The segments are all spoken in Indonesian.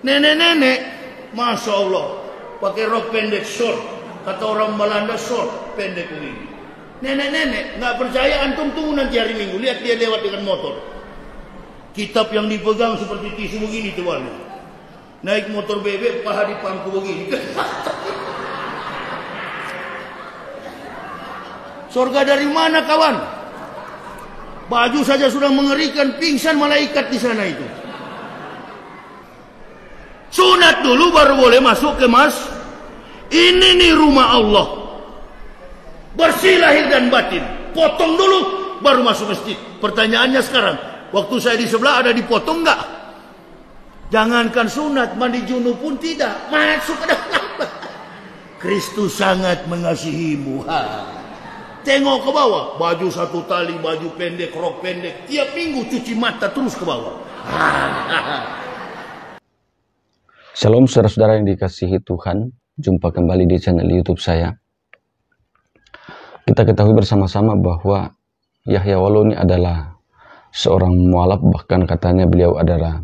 Nenek-nenek, Masya Allah, pakai rok pendek short. Kata orang Belanda short, pendek begini. Nenek-nenek, nggak percaya antum tunggu nanti hari Minggu. Lihat dia lewat dengan motor. Kitab yang dipegang seperti tisu begini tuannya. Naik motor bebek, paha di pangku begini. Surga dari mana kawan? Baju saja sudah mengerikan, pingsan malaikat di sana itu. Sunat dulu baru boleh masuk ke ini nih rumah Allah. Bersih lahir dan batin. Potong dulu baru masuk masjid. Pertanyaannya sekarang, waktu saya di sebelah ada dipotong enggak? Jangankan sunat, mandi junub pun tidak. Masuk ke dalam. Kristus sangat mengasihimu. Tengok ke bawah, baju satu tali, baju pendek, rok pendek. Tiap minggu cuci mata terus ke bawah. Shalom saudara-saudara yang dikasihi Tuhan. Jumpa kembali di channel YouTube saya. Kita ketahui bersama-sama bahwa Yahya Walau ini adalah seorang mualaf, bahkan katanya beliau adalah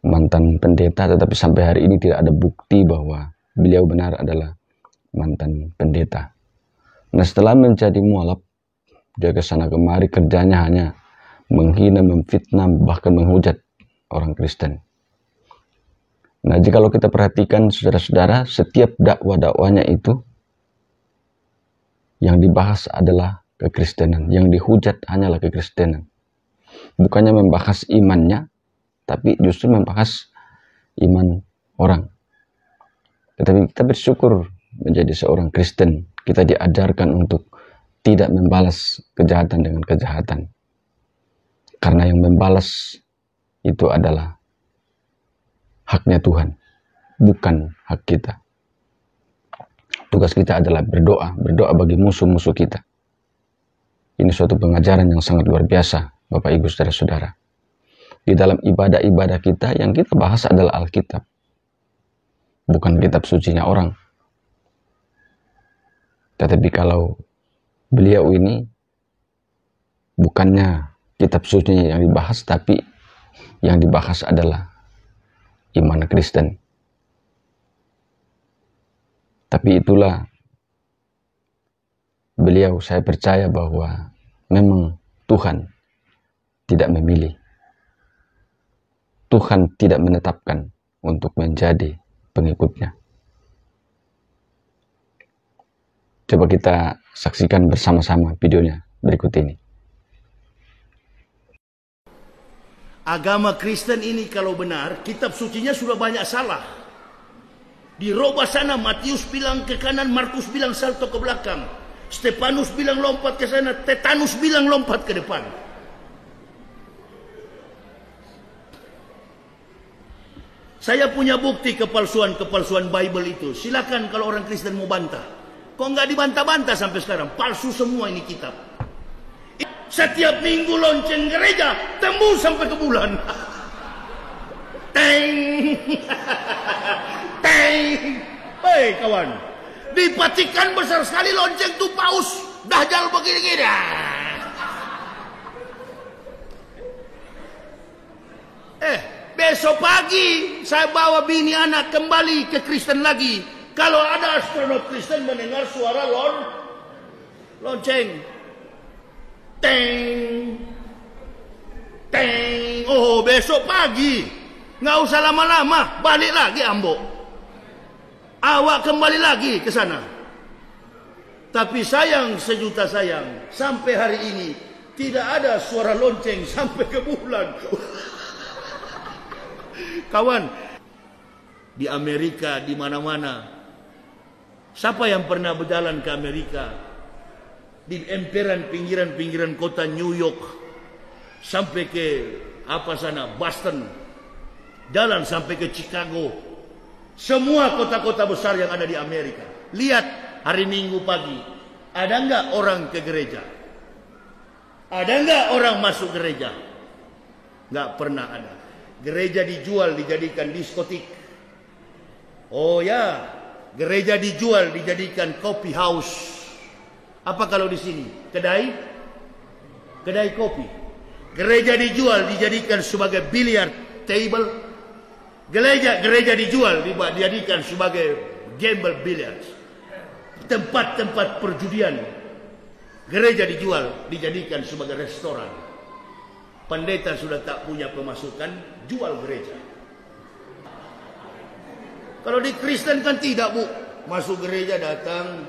mantan pendeta, tetapi sampai hari ini tidak ada bukti bahwa beliau benar adalah mantan pendeta. Nah, setelah menjadi mualaf, dia kesana kemari kerjanya hanya menghina, memfitnah, bahkan menghujat orang Kristen. Nah, jika kita perhatikan saudara-saudara, setiap dakwah-dakwahnya itu yang dibahas adalah kekristenan, yang dihujat hanyalah kekristenan. Bukannya membahas imannya, tapi justru membahas iman orang. Tetapi kita bersyukur menjadi seorang Kristen, kita diajarkan untuk tidak membalas kejahatan dengan kejahatan. Karena yang membalas itu adalah haknya Tuhan, bukan hak kita. Tugas kita adalah berdoa bagi musuh-musuh kita. Ini suatu pengajaran yang sangat luar biasa, Bapak Ibu Saudara-saudara. Di dalam ibadah-ibadah kita yang kita bahas adalah Alkitab, bukan kitab sucinya orang. Tetapi kalau beliau ini bukannya kitab sucinya yang dibahas, tapi yang dibahas adalah iman Kristen. Tapi itulah beliau, saya percaya bahwa memang Tuhan tidak memilih. Tuhan tidak menetapkan untuk menjadi pengikutnya. Coba kita saksikan bersama-sama videonya berikut ini. Agama Kristen ini kalau benar, kitab sucinya sudah banyak salah. Dirubah sana, Matius bilang ke kanan, Markus bilang salto ke belakang. Stefanus bilang lompat ke sana, Tetanus bilang lompat ke depan. Saya punya bukti kepalsuan-kepalsuan Bible itu. Silakan kalau orang Kristen mau bantah. Kok nggak dibantah-bantah sampai sekarang? Palsu semua ini kitab. Setiap minggu lonceng gereja tembus sampai ke bulan. Teng, teng. Hei kawan, di Vatikan besar sekali lonceng tuh paus Dajjal begini-gini. Besok pagi saya bawa bini anak kembali ke Kristen lagi. Kalau ada astronot Kristen mendengar suara lonceng. Teng, teng. Oh, besok pagi, nggak usah lama-lama, balik lagi Ambo. Awak kembali lagi ke sana. Tapi sayang, sejuta sayang, sampai hari ini tidak ada suara lonceng sampai ke bulan. Kawan, di Amerika, di mana-mana, siapa yang pernah berjalan ke Amerika? Di emperan pinggiran-pinggiran kota New York sampai ke Boston, jalan sampai ke Chicago, semua kota-kota besar yang ada di Amerika. Lihat hari Minggu pagi, ada nggak orang ke gereja? Ada nggak orang masuk gereja? Nggak pernah ada. Gereja dijual, dijadikan diskotik. Oh ya, gereja dijual, dijadikan coffee house. Apa kalau di sini? Kedai kopi. Gereja dijual, dijadikan sebagai billiard table. Gereja dijual, dijadikan sebagai gamble billiards. Tempat-tempat perjudian. Gereja dijual, dijadikan sebagai restoran. Pendeta sudah tak punya pemasukan, jual gereja. Kalau di Kristen kan tidak, Bu. Masuk gereja datang,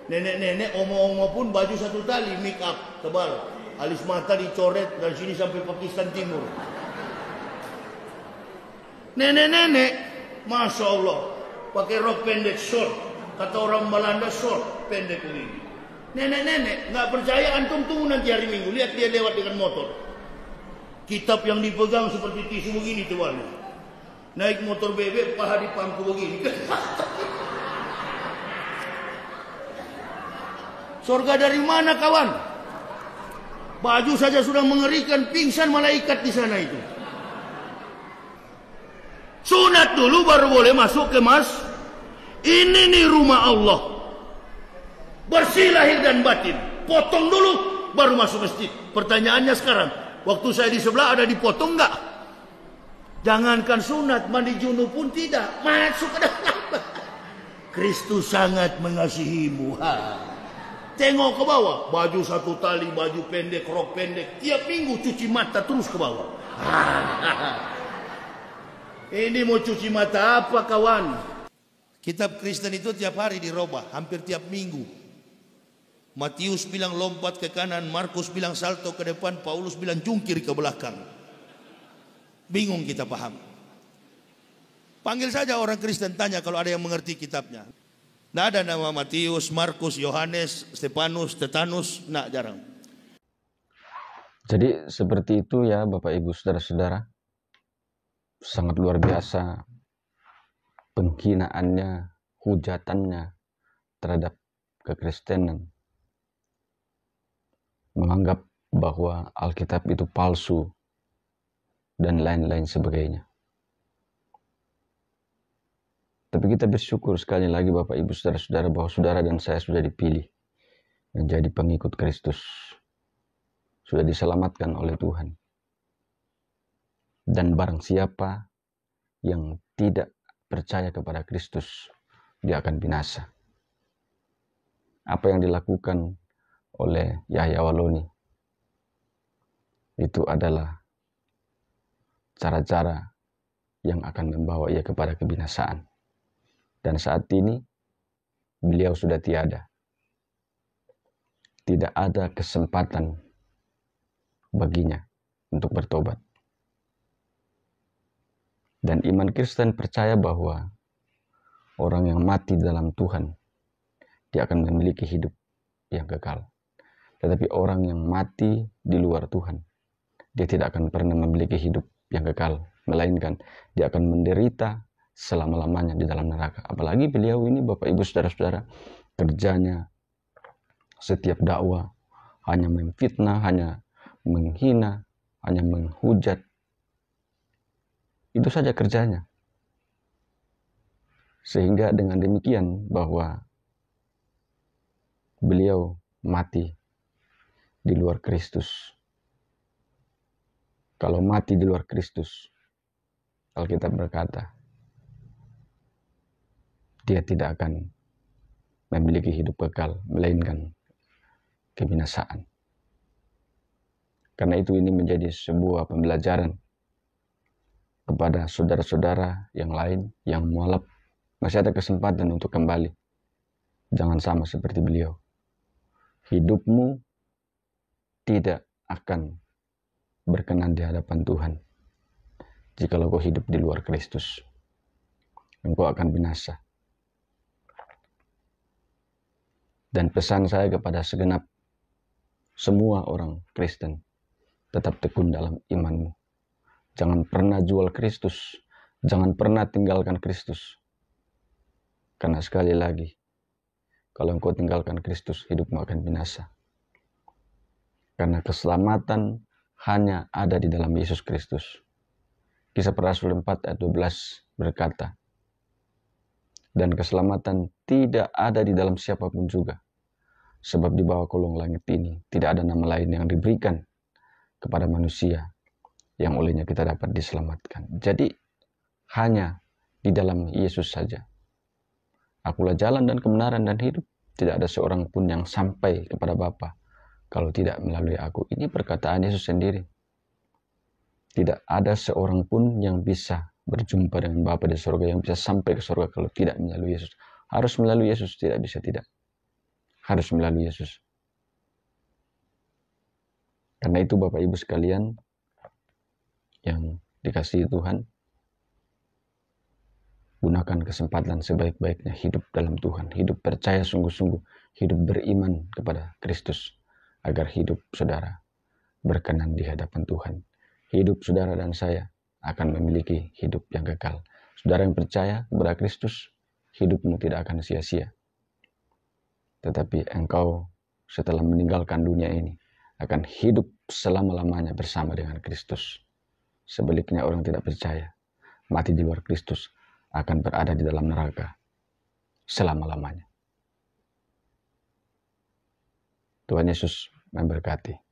nenek-nenek, omo-omo pun baju satu tali, make up tebal, alis mata dicoret dari sini sampai Pakistan Timur. Nenek-nenek, Masya Allah, pakai rok pendek short, kata orang Belanda short, pendek begini. Nenek-nenek, nggak percaya, antum tunggu nanti hari Minggu, lihat dia lewat dengan motor. Kitab yang dipegang seperti tisu begini tebalnya. Naik motor bebek, paha di pangku begini. Surga dari mana, kawan? Baju saja sudah mengerikan, pingsan malaikat di sana itu. Sunat dulu baru boleh masuk ke ini nih rumah Allah. Bersih lahir dan batin. Potong dulu baru masuk masjid. Pertanyaannya sekarang, waktu saya di sebelah ada dipotong enggak? Jangankan sunat, mandi junub pun tidak. Masuk ke dalam. Kristus sangat mengasihimu. Tengok ke bawah, baju satu tali, baju pendek, rok pendek. Tiap minggu cuci mata terus ke bawah. Ini mau cuci mata apa, kawan? Kitab Kristen itu tiap hari dirubah, hampir tiap minggu. Matius bilang lompat ke kanan, Markus bilang salto ke depan, Paulus bilang jungkir ke belakang. Bingung kita paham. Panggil saja orang Kristen, tanya kalau ada yang mengerti kitabnya. Tidak ada nama Matius, Markus, Yohanes, Stefanus, Tetanus, nah jarang. Jadi seperti itu ya Bapak Ibu Saudara-saudara. Sangat luar biasa penghinaannya, hujatannya terhadap kekristenan. Menganggap bahwa Alkitab itu palsu dan lain-lain sebagainya. Tapi kita bersyukur sekali lagi Bapak Ibu Saudara-saudara bahwa saudara dan saya sudah dipilih menjadi pengikut Kristus. Sudah diselamatkan oleh Tuhan. Dan barang siapa yang tidak percaya kepada Kristus, dia akan binasa. Apa yang dilakukan oleh Yahya Waloni itu adalah cara-cara yang akan membawa ia kepada kebinasaan. Dan saat ini beliau sudah tiada. Tidak ada kesempatan baginya untuk bertobat. Dan iman Kristen percaya bahwa orang yang mati dalam Tuhan, dia akan memiliki hidup yang kekal. Tetapi orang yang mati di luar Tuhan, dia tidak akan pernah memiliki hidup yang kekal. Melainkan dia akan menderita selama-lamanya di dalam neraka. Apalagi beliau ini Bapak Ibu Saudara-saudara, kerjanya setiap dakwah hanya memfitnah, hanya menghina, hanya menghujat. Itu saja kerjanya. Sehingga dengan demikian bahwa beliau mati di luar Kristus. Kalau mati di luar Kristus, Alkitab berkata, dia tidak akan memiliki hidup kekal, melainkan kebinasaan. Karena itu ini menjadi sebuah pembelajaran kepada saudara-saudara yang lain yang mualaf, masih ada kesempatan untuk kembali. Jangan sama seperti beliau. Hidupmu tidak akan berkenan di hadapan Tuhan jikalau kau hidup di luar Kristus. Engkau akan binasa. Dan pesan saya kepada segenap semua orang Kristen, tetap tekun dalam imanmu. Jangan pernah jual Kristus. Jangan pernah tinggalkan Kristus. Karena sekali lagi, kalau engkau tinggalkan Kristus, hidupmu akan binasa. Karena keselamatan hanya ada di dalam Yesus Kristus. Kisah Para Rasul 4 ayat 12 berkata, dan keselamatan tidak ada di dalam siapapun juga. Sebab di bawah kolong langit ini tidak ada nama lain yang diberikan kepada manusia yang olehnya kita dapat diselamatkan. Jadi hanya di dalam Yesus saja. Akulah jalan dan kebenaran dan hidup. Tidak ada seorang pun yang sampai kepada Bapa kalau tidak melalui aku. Ini perkataan Yesus sendiri. Tidak ada seorang pun yang bisa berjumpa dengan Bapa di surga, yang bisa sampai ke surga kalau tidak melalui Yesus. Harus melalui Yesus, tidak bisa tidak. Harus melalui Yesus. Karena itu Bapak Ibu sekalian yang dikasihi Tuhan, gunakan kesempatan sebaik-baiknya hidup dalam Tuhan, hidup percaya sungguh-sungguh, hidup beriman kepada Kristus, agar hidup saudara berkenan di hadapan Tuhan. Hidup saudara dan saya akan memiliki hidup yang kekal. Saudara yang percaya kepada Kristus, hidupmu tidak akan sia-sia. Tetapi engkau setelah meninggalkan dunia ini akan hidup selama-lamanya bersama dengan Kristus. Sebaliknya orang tidak percaya, mati di luar Kristus, akan berada di dalam neraka selama-lamanya. Tuhan Yesus memberkati.